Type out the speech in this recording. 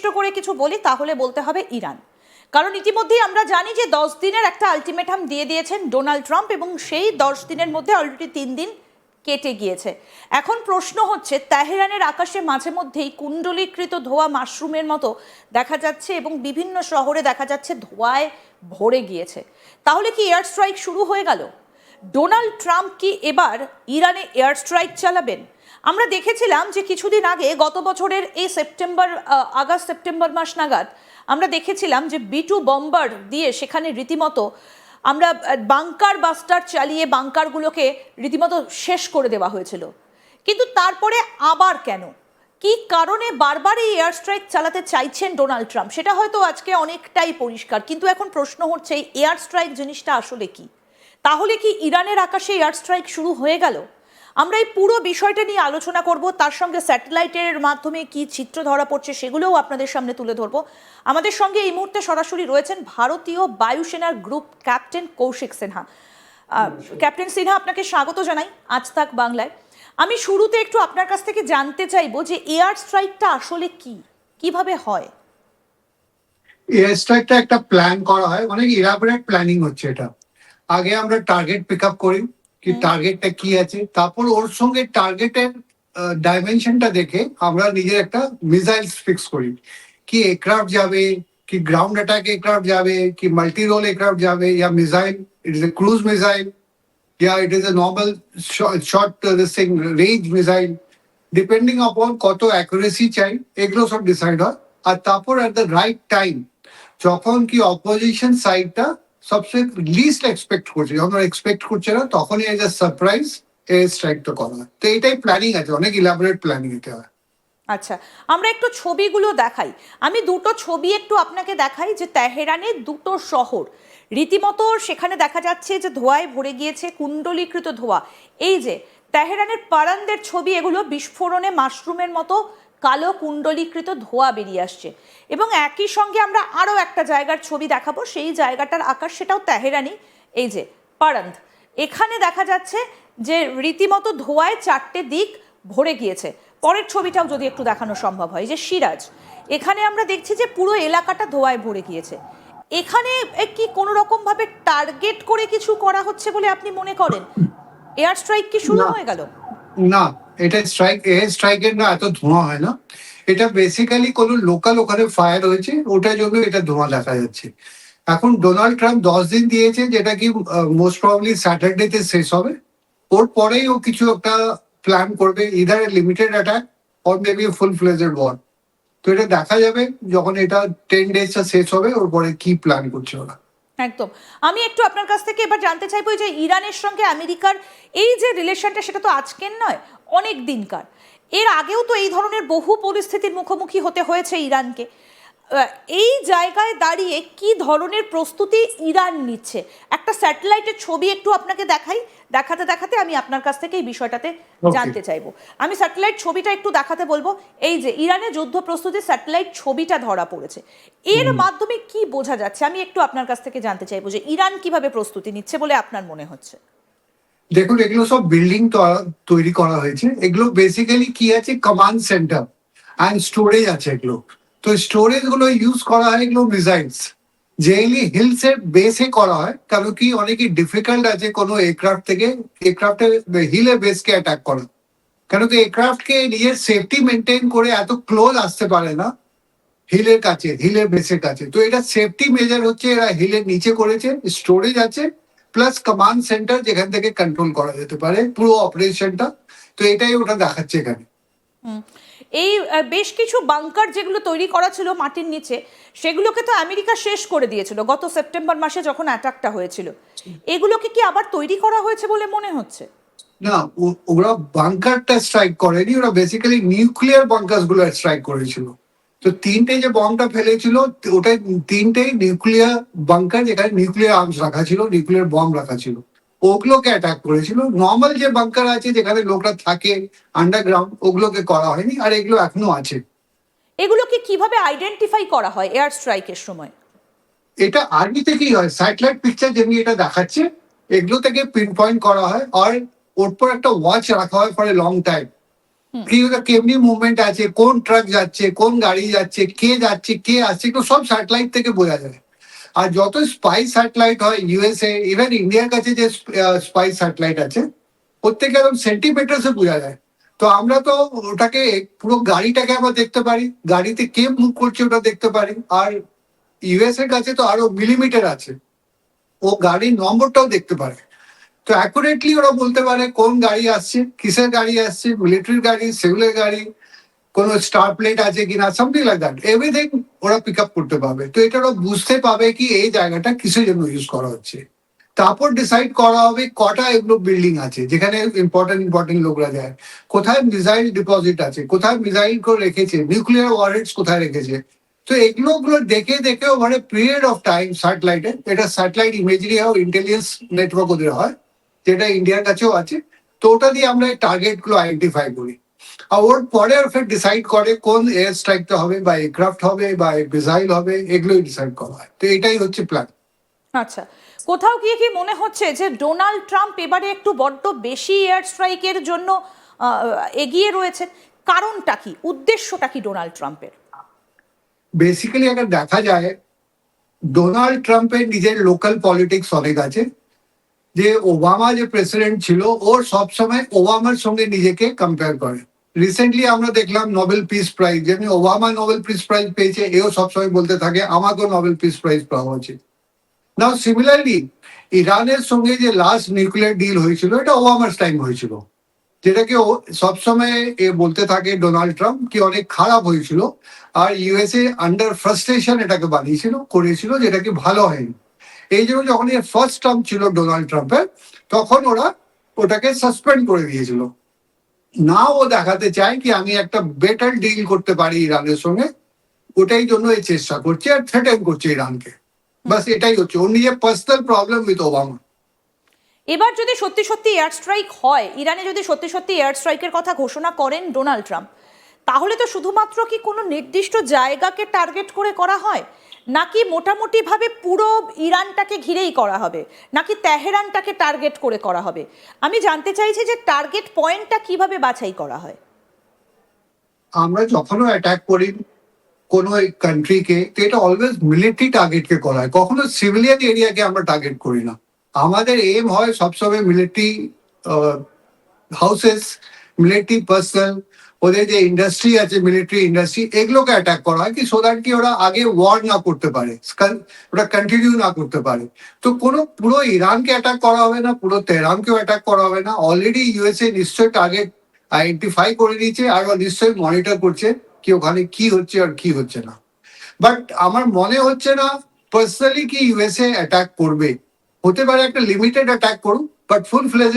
করে কিছু বলি তাহলে বলতে হবে ইরান। কারণ ইতিমধ্যেই আমরা জানি যে 10 দিনের একটা আলটিমেটাম দিয়ে দিয়েছেন ডোনাল্ড ট্রাম্প এবং সেই 10 দিনের মধ্যে অলরেডি 3 দিন কেটে গিয়েছে। এখন প্রশ্ন হচ্ছে, তেহরানের আকাশে মাঝে মধ্যেই কুণ্ডলীকৃত ধোঁয়া মাশরুমের মতো দেখা যাচ্ছে এবং বিভিন্ন শহরে দেখা যাচ্ছে ধোঁয়ায় ভরে গিয়েছে। তাহলে কি এয়ার স্ট্রাইক শুরু হয়ে গেল? ডোনাল্ড ট্রাম্প কি এবার ইরানে এয়ার স্ট্রাইক চালাবেন? আমরা দেখেছিলাম যে কিছুদিন আগে গত বছরের এই আগস্ট সেপ্টেম্বর মাস নাগাদ আমরা দেখেছিলাম যে B2 বম্বার দিয়ে সেখানে রীতিমতো আমরা বাংকার বাস্টার চালিয়ে বাংকারগুলোকে রীতিমতো শেষ করে দেওয়া হয়েছিল। কিন্তু তারপরে আবার কেন, কি কারণে বারবার এই এয়ার স্ট্রাইক চালাতে চাইছেন ডোনাল্ড ট্রাম্প, সেটা হয়তো আজকে অনেকটাই পরিষ্কার। কিন্তু এখন প্রশ্ন হচ্ছে, এই এয়ার স্ট্রাইক জিনিসটা আসলে কি? তাহলে কি ইরানের আকাশে এয়ার স্ট্রাইক শুরু হয়ে গেল? আমরা এই পুরো বিষয়টা নিয়ে আলোচনা করব, তার সঙ্গে স্যাটেলাইটের মাধ্যমে কি চিত্র ধরা পড়ছে সেগুলোও আপনাদের সামনে তুলে ধরবো। আমাদের সঙ্গে এই মুহূর্তে সরাসরি রয়েছেন ভারতীয় বায়ুসেনার group captain Kaushik Sinha. Captain Sinha, আপনাকে স্বাগত জানাই আজ তাক বাংলায়। আমি শুরুতে একটু আপনার কাছ থেকে জানতে চাইবো যে এয়ার স্ট্রাইকটা আসলে কি, কিভাবে হয়? এয়ার স্ট্রাইকটা একটা প্ল্যান করা হয়, অনেক ইলাবোরেট প্ল্যানিং হচ্ছে এটা। আগে আমরা টার্গেট পিক আপ করি, কি টার্গেটটা কি আছে, তারপর ওর সঙ্গে টার্গেটের ডাইমেনশনটা দেখে আমরা নিজের একটা মিসাইল ফিক্স করি, কি এয়ারক্রাফট যাবে, কি গ্রাউন্ড অ্যাটাক এয়ারক্রাফট যাবে, কি মাল্টি রোল এয়ারক্রাফট যাবে, yeah missile it is a cruise missile, yeah it is a normal short range missile, depending upon কত অ্যাকুরেসি চাই, এগুলো সব ডিসাইড হয়। আর তারপর অ্যাট দ্য রাইট টাইম, যখন কি অপোজিশন সাইডটা সবচেয়ে লিস্ট এক্সপেক্ট করছে, যখন এক্সপেক্ট করছে না, তখনই এজ এ সারপ্রাইজ এয়ার স্ট্রাইকটা করা হয়। তো এটাই প্ল্যানিং আছে, অনেক ইলাবোরেট প্ল্যানিং এটা হয়। আচ্ছা, আমরা একটু ছবিগুলো দেখাই। আমি দুটো ছবি একটু আপনাকে দেখাই যে তেহরানের দুটো শহর রীতিমতো সেখানে দেখা যাচ্ছে যে ধোঁয়ায় ভরে গিয়েছে, কুণ্ডলীকৃত ধোঁয়া। এই যে তেহরানের পারানদের ছবি, এগুলো বিস্ফোরণে মাশরুমের মতো কালো কুণ্ডলীকৃত ধোঁয়া বেরিয়ে আসছে। এবং একই সঙ্গে আমরা আরও একটা জায়গার ছবি দেখাবো, সেই জায়গাটার আকাশ সেটাও তেহরানি। এই যে পারান্দ, এখানে দেখা যাচ্ছে যে রীতিমতো ধোঁয়ায় চারটে দিক ভরে গিয়েছে। পরের ছবিটাও যদি একটু দেখানো সম্ভব হয়, যে সিরাজ, এখানে আমরা দেখছি যে পুরো এলাকাটা ধোঁয়ায় ভরে গিয়েছে। এখানে কি কোনো রকম ভাবে টার্গেট করে কিছু করা হচ্ছে বলে আপনি মনে করেন? এয়ার স্ট্রাইক কি শুরু হয়ে গেল? না, এটা স্ট্রাইক, এয়ার স্ট্রাইকের না, এত ধোঁয়া হয় না। এটা বেসিক্যালি কোনো লোকাল ওখানে ফায়ার হয়েছে, ওটার জন্য এটা ধোঁয়া দেখা যাচ্ছে। এখন ডোনাল্ড ট্রাম্প 10 দিন দিয়েছে, যেটা কি মোস্ট প্রবাবলি স্যাটারডেতে শেষ হবে। ওর পরেই ও কিছু একটা প্ল্যান করবে, either limited attack or maybe full fledged war. তো এটা দেখা যাবে যখন এটা 10 ডেজটা শেষ হবে, ওর পরে কি প্ল্যান করছে ওরা। একদম। আমি একটু আপনার কাছ থেকে এবার জানতে চাইবো যে ইরানের সঙ্গে আমেরিকার এই যে রিলেশনটা, সেটা তো আজকের নয়, অনেক দিনকার। এর আগেও তো এই ধরনের বহু পরিস্থিতির মুখোমুখি হতে হয়েছে ইরানকে। এই জায়গায় দাঁড়িয়ে কি ধরনের প্রস্তুতি ইরান নিচ্ছে? একটা স্যাটেলাইটের ছবি একটু আপনাকে দেখাই, দেখাতে দেখাতে আমি আপনার কাছ থেকে এই বিষয়টাতে জানতে চাইবো। আমি স্যাটেলাইট ছবিটা একটু দেখাতে বলবো। এই যে ইরানের যুদ্ধ প্রস্তুতি স্যাটেলাইট ছবিটা ধরা পড়েছে, এর মাধ্যমে কি বোঝা যাচ্ছে আমি একটু আপনার কাছ থেকে জানতে চাইবো যে ইরান কিভাবে প্রস্তুতি নিচ্ছে বলে আপনার মনে হচ্ছে? দেখুন, এগুলো সব বিল্ডিং তৈরি করা হয়েছে। এগুলো বেসিক্যালি কি আছে, কমান্ড সেন্টার অ্যান্ড স্টোরেজ আছে এগুলো। তো স্টোরেজ গুলো ইউজ করা হয়, এগুলো মিসাইলস জেনারেলি হিলস এর বেসে করা হয়, কারণ কি অনেকই ডিফিকাল্ট আছে কোনো এয়ারক্রাফট থেকে এয়ারক্রাফটের হিলে বেসকে অ্যাটাক করা, কেন কি এয়ারক্রাফটকে নিজের সেফটি মেনটেন করে এত ক্লোজ আসতে পারে না হিলের কাছে, হিলের বেসের কাছে। তো এটা সেফটি মেজার হচ্ছে, এরা হিলের নিচে করেছে, স্টোরেজ আছে প্লাস কমান্ড সেন্টার, যেখান থেকে কন্ট্রোল করা যেতে পারে পুরো অপারেশনটা। তো এটাই ওটা দেখাচ্ছে এখানে। এই বেশ কিছু বাংকার যেগুলো তৈরি করা ছিল মাটির নিচে, সেগুলোকে তো আমেরিকা শেষ করে দিয়েছিল গত সেপ্টেম্বর মাসে যখন অ্যাটাকটা হয়েছিল। এগুলোকে কি আবার তৈরি করা হয়েছে বলে মনে হচ্ছে? না, ওরা বাংকারটা স্ট্রাইক করেনি, ওরা বেসিক্যালি নিউক্লিয়ার বাংকার গুলো স্ট্রাইক করেছিল। তো তিনটে যে বমটা ফেলেছিল, ওটা তিনটেই নিউক্লিয়ার বাংকার, যেখানে নিউক্লিয়ার আর্মস রাখা ছিল, নিউক্লিয়ার বম রাখা ছিল, ওগুলোকে অ্যাটাক করেছিল। নর্মাল যে বাংকার আছে যেখানে লোকরা থাকে আন্ডারগ্রাউন্ড, ওগুলোকে করা হয়নি, আর এগুলো এখনো আছে। এগুলোকে কিভাবে আইডেন্টিফাই করা হয় এয়ার স্ট্রাইকের সময়? এটা আর্মি থেকেই হয়, স্যাটেলাইট পিকচার যেমনি এটা দেখাচ্ছে, এগুলো থেকে পিন পয়েন্ট করা হয়, আর ওর পর একটা ওয়াচ রাখা হয় ফর এ লং টাইম। কি ওটা কেমনি মুভমেন্ট আছে, কোন ট্রাক যাচ্ছে, কোন গাড়ি যাচ্ছে, কে আসছে, এগুলো সব স্যাটেলাইট থেকে বোঝা যায়। আর যত স্পাই স্যাটেলাইট হয় ইউএসএ, ইভেন ইন্ডিয়ার কাছে যে স্পাই স্যাটেলাইট আছে, প্রত্যেকে একদম সেন্টিমিটার্সে বোঝা যায়। তো আমরা তো ওটাকে পুরো গাড়িটাকে আমরা দেখতে পারি, গাড়িতে কে মুভ করছে ওটা দেখতে পারি। আর ইউএস এর কাছে তো আরো মিলিমিটার আছে, ও গাড়ির নম্বরটাও দেখতে পারে। তো অ্যাকুরেটলি ওরা বলতে পারে কোন গাড়ি আসছে, কিসের গাড়ি আসছে, মিলিটারির গাড়ি, সিভিলের গাড়ি, কোনো স্টার প্লেট আছে কিনা, সামথিং লাইক দ্যাট, এভরিথিং ওরা পিক আপ করতে পারবে। তো এটা ওরা বুঝতে পাবে কি এই জায়গাটা কিসের জন্য ইউজ করা হচ্ছে। তারপর ডিসাইড করা হবে কটা এগুলো বিল্ডিং আছে যেখানে ইম্পর্টেন্ট লোকরা যায়, কোথায় মিসাইল ডিপোজিট আছে, কোথায় মিসাইল করে রেখেছে, নিউক্লিয়ার ওয়ারেন্টস কোথায় রেখেছে। তো এগুলো দেখে দেখে over a period of time স্যাটেলাইটে, এটা স্যাটেলাইট ইমেজরি হয়, ইন্টেলিজেন্স নেটওয়ার্ক ওদের হয়, যেটা ইন্ডিয়ার কাছেও আছে। তো ওটা দিয়ে আমরা টার্গেট গুলো আইডেন্টিফাই করি। আর ওর পরে ফের ডিসাইড করে কোন এয়ার স্ট্রাইকটা হবে, বা এয়ারক্রাফট হবে, বা মিসাইল হবে, এগুলোই ডিসাইড করা হয়। তো এটাই হচ্ছে প্ল্যান। আচ্ছা, কোথাও গিয়ে কি মনে হচ্ছে যে ডোনাল্ড ট্রাম্প এবারে একটু বড্ড বেশি এয়ার স্ট্রাইকের জন্য এগিয়ে রয়েছেন? কারণটা কি, উদ্দেশ্যটা কি ডোনাল্ড ট্রাম্পের? বেসিক্যালি একটা দেখা যায় ডোনাল্ড ট্রাম্পের নিজের লোকাল পলিটিক্স অনেক আছে। যে ওবামা যে প্রেসিডেন্ট ছিল, ওর সবসময় ওবামার সঙ্গে নিজেকে কম্পেয়ার করে। রিসেন্টলি আমরা দেখলাম নোবেল পিস প্রাইজ, যেমনি ওবামা নোবেল পিস প্রাইজ পেয়েছে, এও সবসময় বলতে থাকে আমাকেও নোবেল পিস প্রাইজ পাওয়া উচিত। নাও সিমিলারলি ইরানের সঙ্গে যে লাস্ট নিউক্লিয়ার ডিল হয়েছিল, এটা ওবামার টাইম হয়েছিল, যেটাকে ও সবসময় বলতে থাকে ডোনাল্ড ট্রাম্প কি অনেক খারাপ হয়েছিল। আর ইউএসএ আন্ডার ফ্রাস্ট্রেশন এটাকে বানিয়েছিল, করেছিল, যেটাকে ভালো হয়নি। এই জন্য যখন এর ফার্স্ট টার্ম ছিল ডোনাল্ড ট্রাম্পের, তখন ওরা ওটাকে সাসপেন্ড করে দিয়েছিল। না, ও দেখাতে চায় কি আমি একটা বেটার ডিল করতে পারি ইরানের সঙ্গে, ওটাই জন্য এই চেষ্টা করছে আর থ্রেটেন করছে ইরানকে। বাস এটাই হচ্ছে ওর নিজের পার্সোনাল প্রবলেম উইথ ওবামা। এবার যদি সত্যি সত্যি এয়ার স্ট্রাইক হয়, ইরানে যদি সত্যি সত্যি এয়ার স্ট্রাইকের কথা ঘোষণা করেন ডোনাল্ড ট্রাম্প, তাহলে তো শুধুমাত্র কি কোনো নির্দিষ্ট জায়গাকে টার্গেট করে করা হয়, নাকি মোটামুটিভাবে পুরো ইরানটাকে ঘিরেই করা হবে, নাকি তেহরানটাকে টার্গেট করে করা হবে? আমি জানতে চাইছি যে টার্গেট পয়েন্টটা কিভাবে বাছাই করা হয়। আমরা যখনও অ্যাটাক করি কোনো কান্ট্রিকে, তো এটা অলওয়েজ মিলিটারি টার্গেটকে করা হয়, কখনো সিভিলিয়ান এরিয়াকে আমরা টার্গেট করি না। আমাদের এম হয় সবসময় মিলিটারি হাউসেস, মিলিটারি পার্সোনাল, ওদের যে ইন্ডাস্ট্রি আছে, মিলিটারি ইন্ডাস্ট্রি, এগুলোকে অ্যাটাক করা হয় কি সো দ্যাট কি ওরা আগে ওয়ার না করতে পারে, ওরা কন্টিনিউ না করতে পারে। তো কোনো পুরো ইরানকে অ্যাটাক করা হবে না, পুরো তেহরানকেও অ্যাটাক করা হবে না। অলরেডি ইউএসএ নিশ্চয়ই টার্গেট আইডেন্টিফাই করে দিয়েছে, আর নিশ্চয়ই মনিটর করছে কি ওখানে কি হচ্ছে আর কি হচ্ছে না। বাট আমার মনে হচ্ছে না পার্সোনালি কি ইউএসএ অ্যাটাক করবে। হতে পারে একটা লিমিটেড অ্যাটাক করুক, বাট ফুল ফ্লেজ